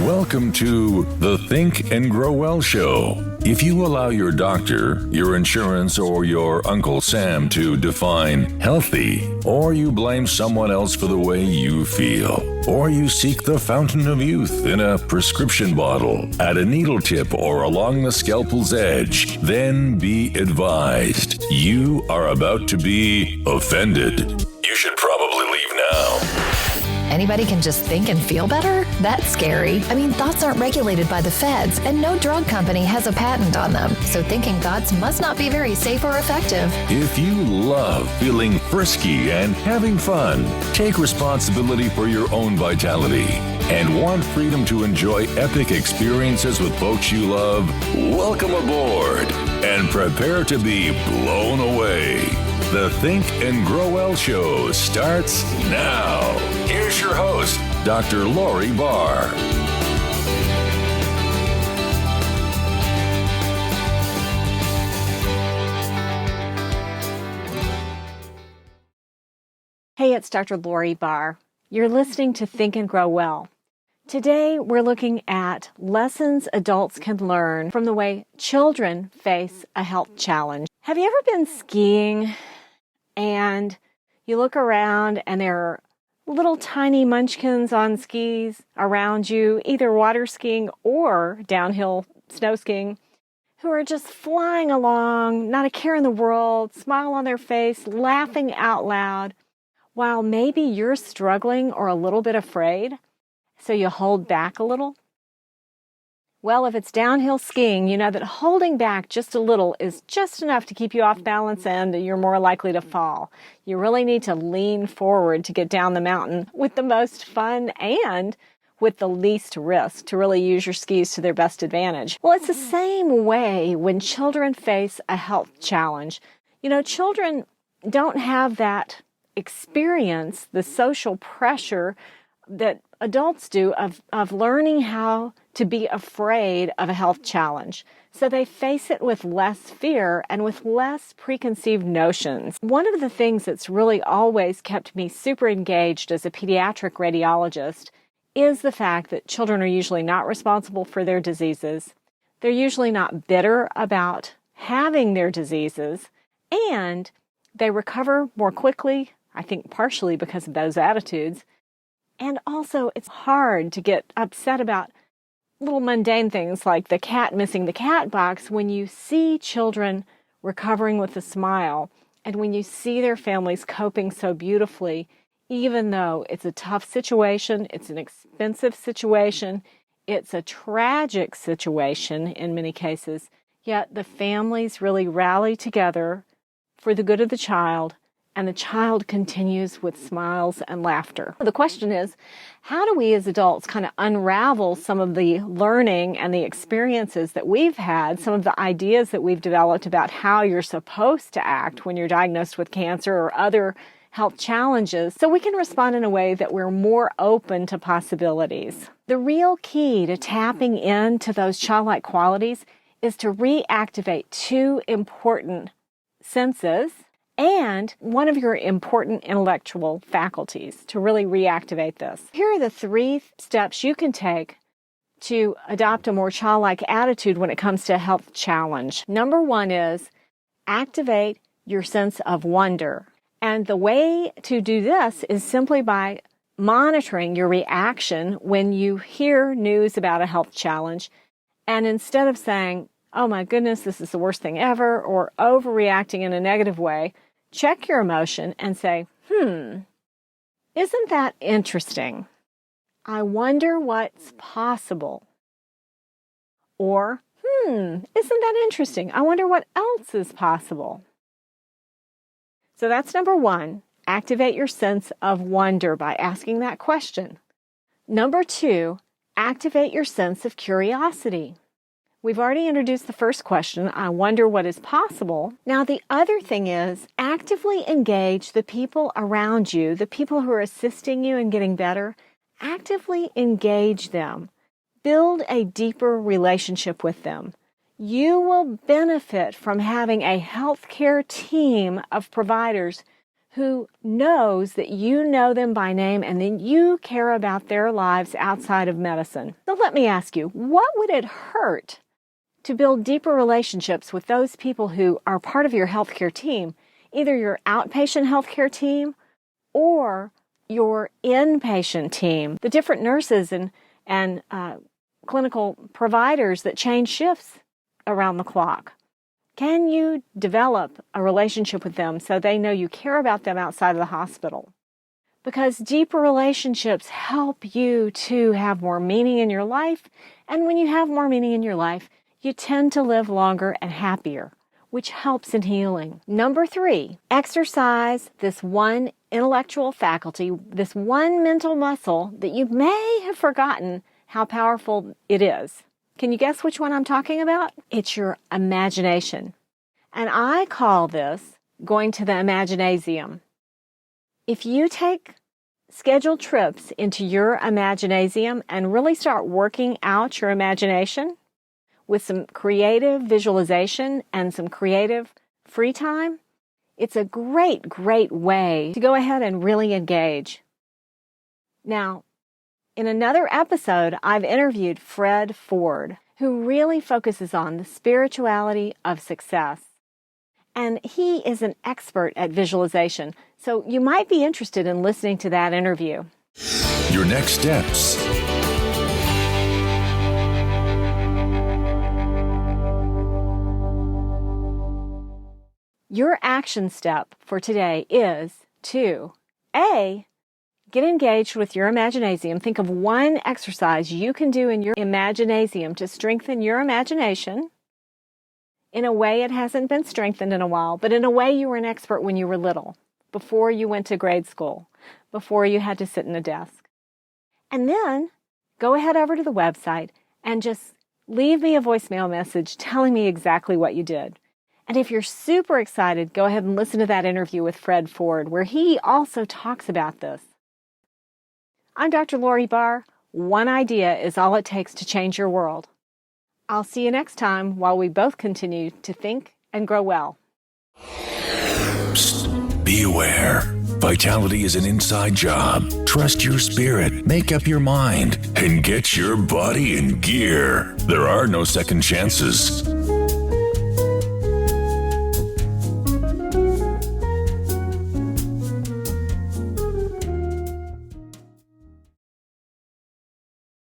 Welcome to the Think and Grow Well Show. If you allow your doctor, your insurance, or your Uncle Sam to define healthy, or you blame someone else for the way you feel, or you seek the fountain of youth in a prescription bottle, at a needle tip, or along the scalpel's edge, then be advised. You are about to be offended. You should probably leave now. Anybody can just think and feel better? That's scary. I mean, thoughts aren't regulated by the feds, and no drug company has a patent on them. So thinking thoughts must not be very safe or effective. If you love feeling frisky and having fun, take responsibility for your own vitality, and want freedom to enjoy epic experiences with folks you love, welcome aboard and prepare to be blown away. The Think and Grow Well Show starts now. Here's your host, Dr. Lori Barr. Hey, it's Dr. Lori Barr. You're listening to Think and Grow Well. Today, we're looking at lessons adults can learn from the way children face a health challenge. Have you ever been skiing and you look around and there are little tiny munchkins on skis around you, either water skiing or downhill snow skiing, who are just flying along, not a care in the world, smile on their face, laughing out loud, while maybe you're struggling or a little bit afraid, so you hold back a little? Well, if it's downhill skiing, you know that holding back just a little is just enough to keep you off balance and you're more likely to fall. You really need to lean forward to get down the mountain with the most fun and with the least risk to really use your skis to their best advantage. Well, it's the same way when children face a health challenge. You know, children don't have that experience, the social pressure that adults do of learning how to be afraid of a health challenge. So they face it with less fear and with less preconceived notions. One of the things that's really always kept me super engaged as a pediatric radiologist is the fact that children are usually not responsible for their diseases. They're usually not bitter about having their diseases, and they recover more quickly, I think partially because of those attitudes. And also, it's hard to get upset about little mundane things like the cat missing the cat box when you see children recovering with a smile and when you see their families coping so beautifully, even though it's a tough situation, it's an expensive situation, it's a tragic situation in many cases, yet the families really rally together for the good of the child, and the child continues with smiles and laughter. The question is, how do we as adults kind of unravel some of the learning and the experiences that we've had, some of the ideas that we've developed about how you're supposed to act when you're diagnosed with cancer or other health challenges, so we can respond in a way that we're more open to possibilities? The real key to tapping into those childlike qualities is to reactivate two important senses and one of your important intellectual faculties to really reactivate this. Here are the 3 steps you can take to adopt a more childlike attitude when it comes to a health challenge. Number 1 is activate your sense of wonder. And the way to do this is simply by monitoring your reaction when you hear news about a health challenge. And instead of saying, oh my goodness, this is the worst thing ever, or overreacting in a negative way, check your emotion and say, isn't that interesting? I wonder what's possible. Or, isn't that interesting? I wonder what else is possible. So that's number 1. Activate your sense of wonder by asking that question. Number 2, activate your sense of curiosity. We've already introduced the first question, I wonder what is possible. Now, the other thing is actively engage the people around you, the people who are assisting you in getting better. Actively engage them. Build a deeper relationship with them. You will benefit from having a healthcare team of providers who knows that you know them by name and then you care about their lives outside of medicine. So let me ask you, what would it hurt to build deeper relationships with those people who are part of your healthcare team, either your outpatient healthcare team or your inpatient team, the different nurses and clinical providers that change shifts around the clock? Can you develop a relationship with them so they know you care about them outside of the hospital? Because deeper relationships help you to have more meaning in your life, and when you have more meaning in your life, you tend to live longer and happier, which helps in healing. Number 3, exercise this one intellectual faculty, this one mental muscle that you may have forgotten how powerful it is. Can you guess which one I'm talking about? It's your imagination. And I call this going to the imaginasium. If you take scheduled trips into your imaginasium and really start working out your imagination with some creative visualization and some creative free time, it's a great, great way to go ahead and really engage. Now, in another episode, I've interviewed Fred Ford, who really focuses on the spirituality of success. And he is an expert at visualization, so you might be interested in listening to that interview. Your next steps. Your action step for today is to A, get engaged with your imaginasium. Think of one exercise you can do in your imaginasium to strengthen your imagination in a way it hasn't been strengthened in a while, but in a way you were an expert when you were little, before you went to grade school, before you had to sit in a desk. And then go ahead over to the website and just leave me a voicemail message telling me exactly what you did. And if you're super excited, go ahead and listen to that interview with Fred Ford, where he also talks about this. I'm Dr. Lori Barr. One idea is all it takes to change your world. I'll see you next time while we both continue to think and grow well. Psst, be aware. Vitality is an inside job. Trust your spirit, make up your mind, and get your body in gear. There are no second chances.